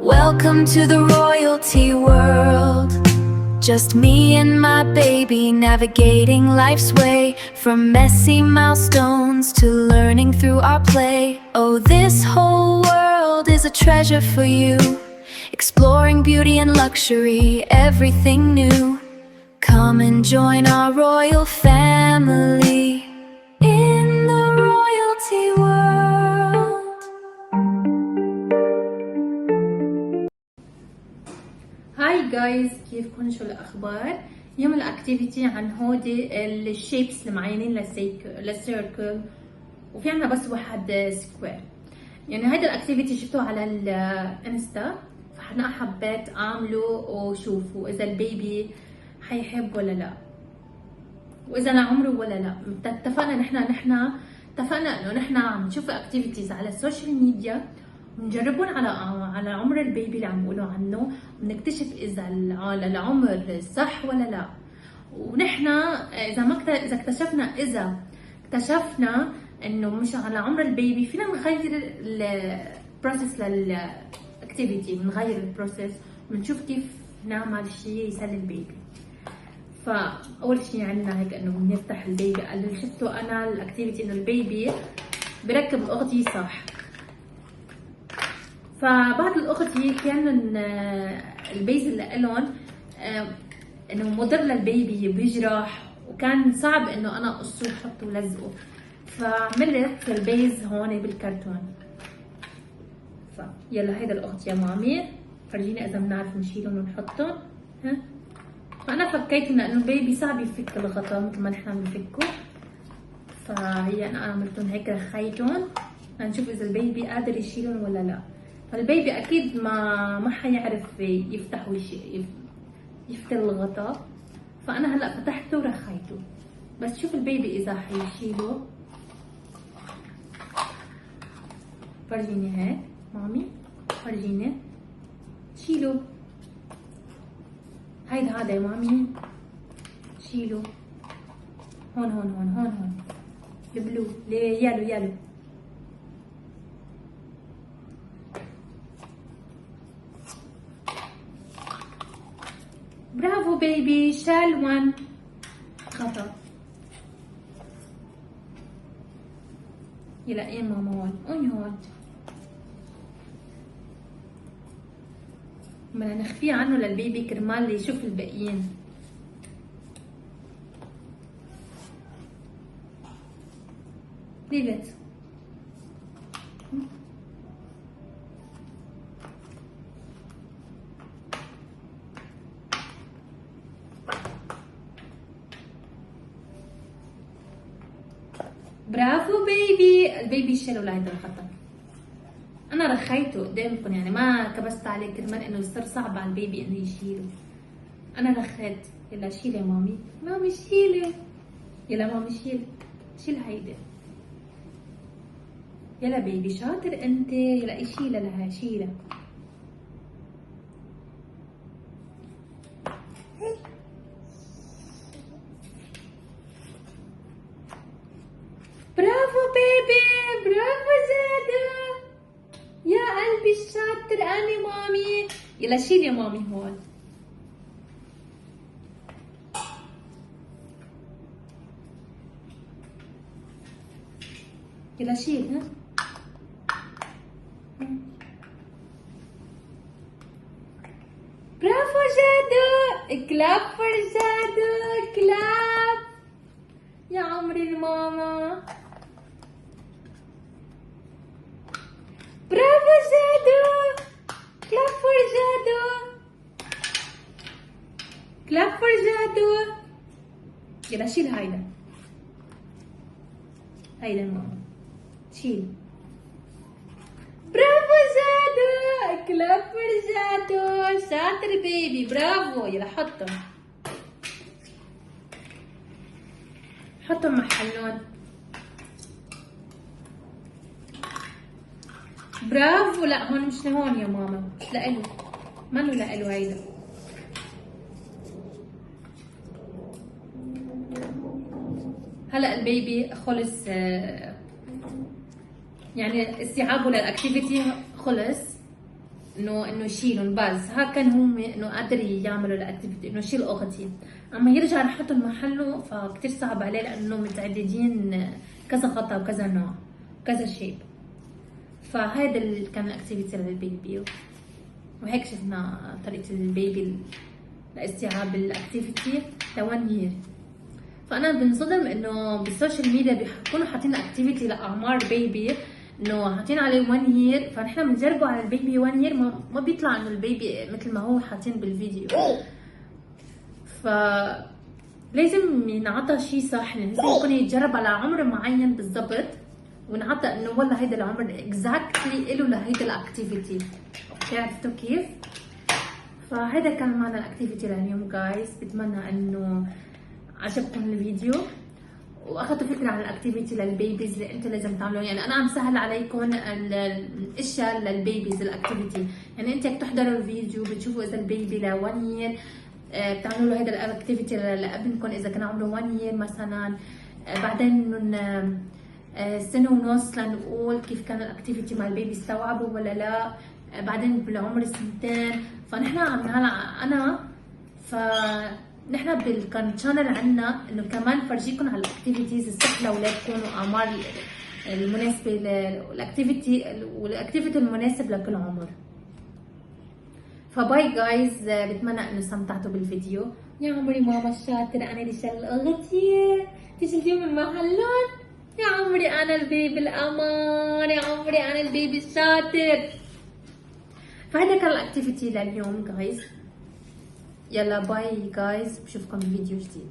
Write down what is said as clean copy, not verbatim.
Welcome to the royalty world. Just me and my baby navigating life's way, from messy milestones to learning through our play. Oh, this whole world is a treasure for you, exploring beauty and luxury, everything new. Come and join our royal family in the royalty world. هاي جايز، كيفكن؟ شو الاخبار؟ اليوم الاكتيفيتي عن هودي الشيبس المعينين للسيركل، وفي عنا بس واحد سكوير. يعني هيدا الاكتيفيتي شفتوه على الانستا، فانا حبيت اعمله وشوفوا اذا البيبي حيحب ولا لا، واذا لعمره ولا لا. اتفقنا انه نحن عم نشوف اكتيفيتيز على السوشيال ميديا ونجربون على عمر البيبي اللي عم بيقولوا عنه، ونكتشف اذا على العمر صح ولا لا. ونحن اذا اكتشفنا انه مش على عمر البيبي، فينا نغير البروسيس للاكتيفيتي، بنغير البروسيس ونشوف كيف نعمل شيء يسلي البيبي. فاول شيء عندنا هيك انه بنفتح البيبي. اللي شفته انا الاكتيفيتي انه البيبي بركب الاغطيه صح. فبعض الاغطيه كان البيز اللي لهم انه مضر للبيبي، بيجرح، وكان صعب انه انا اقصه وحطه ولزقه. فعملت البيز هون بالكرتون. يلا هيدا الاغطيه يا مامي، فرجيني اذا بنعرف نشيلهم ونحطهم. ها، فانا فكيت انه البيبي صعب يفك الغطاء مثل ما نحن عم نفكه. فهي انا عملتهم هيك، رخيتهم لنشوف اذا البيبي قادر يشيلهم ولا لا. فالبيبي اكيد ما حيعرف يفتح يفتح الغطاء. فانا هلا فتحته ورخيته، بس شوف البيبي اذا حيشيله. فرجيني هيك مامي، فرجيني شيله. هذا يا مامي، شيله. هون البلو، يالو. برافو بيبي، شال 1 خطأ. يلا ايه ماما، هون بدنا نخفيه عنه للبيبي كرمال يشوف الباقيين. leave it. برافو بيبي، البيبي شالوا لهيدا الخطأ. انا رخيته قدامكم، يعني ما كبست عليه كرمال انه يصير صعب على البيبي انه يشيله. انا رخيت. يلا شيلي يا مامي شيلي. يلا مامي شيل هيدا. يلا بيبي شاطر انت. يلا شيلها لها، شيلها. برافو بيبي، برافو زادة يا قلبي الشاطر. أنا مامي. يلا شيل يا مامي هون. يلا شيل. ها، برافو جادو. كلاب فور جادو، كلاب يا عمري الماما. برافو جادو، كلاب فور جادو. يلا شيل هيدا الماما، شيل. برافو جادو، كلاب فور جادو، شاطر بيبي، برافو. يلا حطهم محلون. برافو. لا هون مش لهون يا ماما، مش لإله، منو لإله هيدا. هلا البيبي خلص، يعني استيعابه للاكتيفيتي خلص. انه يشيلهم، بس ها كان هم انه قادر يعملوا الاكتيفيتي انه يشيل اغتين، اما يرجع يحطهم محله فكتير صعب عليه لانه متعددين كذا قطعه وكذا نوع كذا شيب. فهذا اللي كان الاكتيفيتي للبيبي، وهيك شفنا طريقه البيبي لاستيعاب الاكتيفيتي ل 1 يير. فانا بنصدم انه بالسوشيال ميديا بيكونوا حاطين اكتيفيتي لاعمار بيبي انه حاطين عليه 1 يير، فنحن بنجربه على البيبي 1 يير ما بيطلع انه البيبي مثل ما هو حاطين بالفيديو. ف لازم ينعطى شيء صح، يعني لازم يكون يتجرب على عمر معين بالضبط، ونعطى انه والله هيدا العمر اكزاكتلي له لهيدا الاكتيفيتي. اوكي عرفتوا كيف؟ فهذا كان معنا الاكتيفيتي لليوم جايز، بتمنى انه عجبكم الفيديو واخذتوا فكره عن الاكتيفيتي للبيبيز اللي انتم لازم تعملوها. يعني انا عم سهل عليكم الاشياء للبيبيز الاكتيفيتي، يعني انت بتحضروا الفيديو بتشوفوا اذا البيبي ل 1 يير بتعملوا له هذا الاكتيفيتي لابنكم اذا كان عمره 1 يير مثلا، بعدين من سنه ونص لنقول كيف كان الاكتيفيتي مع البيبي استوعبوا ولا لا، بعدين بالعمر 2 فنحن عم انا نحن بالشانل عنا انه كمان فرجيكم على الاكتيفيتيز الصح لاولادكم واعمار المناسبه والاكتيفيتي المناسب لكل عمر. فباي جايز، بتمنى انه استمتعتوا بالفيديو. يا عمري ماما الشاطر، انا اللي شال الاغتيه تيجي اليوم من محلات. يا عمري انا البيبي الامان، يا عمري انا البيبي الشاطر. فهذا كان الاكتيفيتي لليوم جايز. يلا باي جايز، بشوفكم بفيديو جديد.